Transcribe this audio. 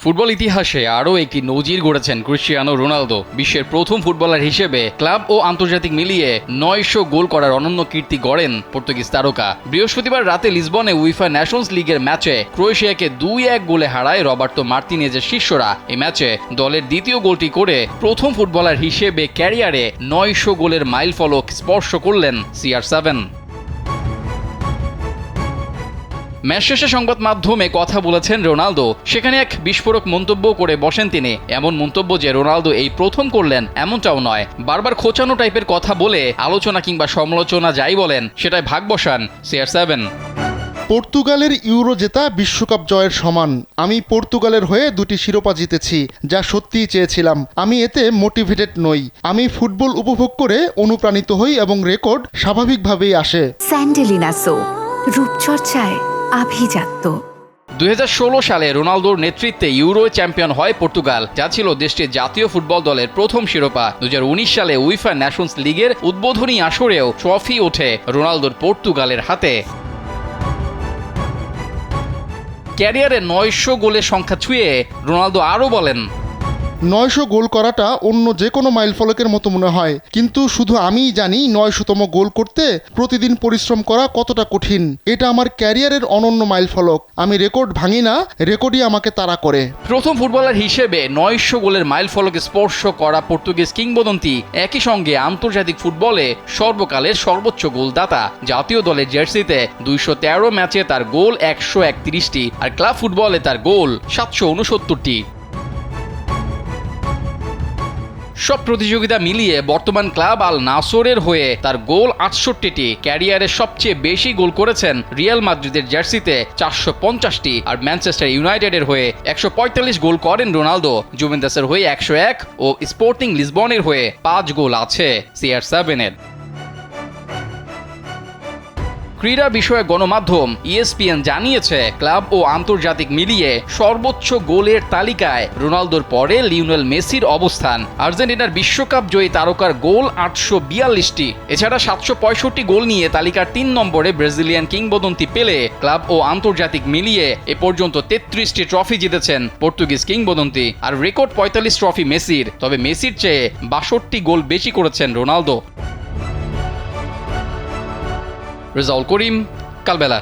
Football ইতিহাসে আরও একটি নজির গড়েছেন ক্রিস্টিয়ানো রোনালদো। বিশ্বের প্রথম ফুটবলার হিসেবে ক্লাব ও আন্তর্জাতিক মিলিয়ে ৯০০ গোল করার অনন্য কীর্তি গড়েন পর্তুগিজ তারকা। বৃহস্পতিবার রাতে লিসবনে উইফা নেশনস লিগের ম্যাচে ক্রোয়েশিয়াকে ২-১ গোলে হারায় রবার্তো মার্তিনেজের শিষ্যরা। এই ম্যাচে দলের দ্বিতীয় গোলটি করে প্রথম ফুটবলার হিসেবে ক্যারিয়ারে ৯০০ গোলের মাইলফলক স্পর্শ করলেন CR7। ম্যাচ শেষে সংবাদ মাধ্যমে কথা বলেছেন রোনালদো। সেখানে এক বিস্ফোরক মন্তব্য করে বসেন তিনি। এমন মন্তব্য যে রোনালদো এই প্রথম করলেন এমনটাও নয়। বারবার খোঁচানো টাইপের কথা বলে আলোচনা কিংবা সমালোচনা যাই বলেন সেটাই ভাগ বসান CR7। পর্তুগালের ইউরো জেতা বিশ্বকাপ জয়ের সমান। আমি পর্তুগালের হয়ে 2টি শিরোপা জিতেছি, যা সত্যিই চেয়েছিলাম। আমি এতে মোটিভেটেড নই। আমি ফুটবল উপভোগ করে অনুপ্রাণিত হই এবং রেকর্ড স্বাভাবিকভাবেই আসে। স্যান্ডেলিনা সো, রূপচর্চায় আভিজাত্য। 2016 সালে রোনালদোর নেতৃত্বে ইউরো চ্যাম্পিয়ন হয় পর্তুগাল, যা ছিল দেশটির জাতীয় ফুটবল দলের প্রথম শিরোপা। 2019 সালে উইফা নেশনস লিগের উদ্বোধনী আসরেও ট্রফি ওঠে রোনালদোর পর্তুগালের হাতে। ক্যারিয়ারে ৯০০ গোলের সংখ্যা ছুঁয়ে রোনালদো আরও বলেন, ৯০০ গোল করাটা অন্য যে কোনো মাইলফলকের মতো মনে হয়, কিন্তু শুধু আমিই জানি ৯০০তম গোল করতে প্রতিদিন পরিশ্রম করা কতটা কঠিন। এটা আমার ক্যারিয়ারের অনন্য মাইলফলক। আমি রেকর্ড ভাঙি না, রেকর্ডই আমাকে তাড়া করে। প্রথম ফুটবলার হিসেবে ৯০০ গোলের মাইলফলকে স্পর্শ করা পর্তুগিজ কিংবদন্তি একই সঙ্গে আন্তর্জাতিক ফুটবলে সর্বকালের সর্বোচ্চ গোলদাতা। জাতীয় দলের জার্সিতে ২১৩ ম্যাচে তার গোল ১৩১টি, আর ক্লাব ফুটবলে তার গোল ৭৬৯টি। সব প্রতিযোগিতা মিলিয়ে বর্তমান ক্লাব আল নাসরের হয়ে তার গোল ৬৮টি। ক্যারিয়ারে সবচেয়ে বেশি গোল করেছেন রিয়াল মাদ্রিদের জার্সিতে ৪৫০টি, আর ম্যানচেস্টার ইউনাইটেডের হয়ে ১৪৫ গোল করেন রোনালদো। জুভেন্টাসের হয়ে ১০১ ও স্পোর্টিং লিসবনের হয়ে ৫ গোল আছে CR7-এর। ক্রীড়া বিষয়ক গণমাধ্যম ESPN জানিয়েছে, ক্লাব ও আন্তর্জাতিক মিলিয়ে সর্বোচ্চ গোলের তালিকায় রোনালদোর পরে লিওনেল মেসির অবস্থান। আর্জেন্টিনার বিশ্বকাপ জয়ী তারকার গোল ৮৪২টি। এছাড়া ৭৬৫ গোল নিয়ে তালিকার ৩ নম্বরে ব্রাজিলিয়ান কিংবদন্তি পেলে। ক্লাব ও আন্তর্জাতিক মিলিয়ে এ পর্যন্ত ৩৩টি ট্রফি জিতেছেন পর্তুগিজ কিংবদন্তি, আর রেকর্ড ৪৫ ট্রফি মেসির। তবে মেসির চেয়ে ৬২ গোল বেশি করেছেন রোনালদো। রেজাউল করিম, কালবেলা।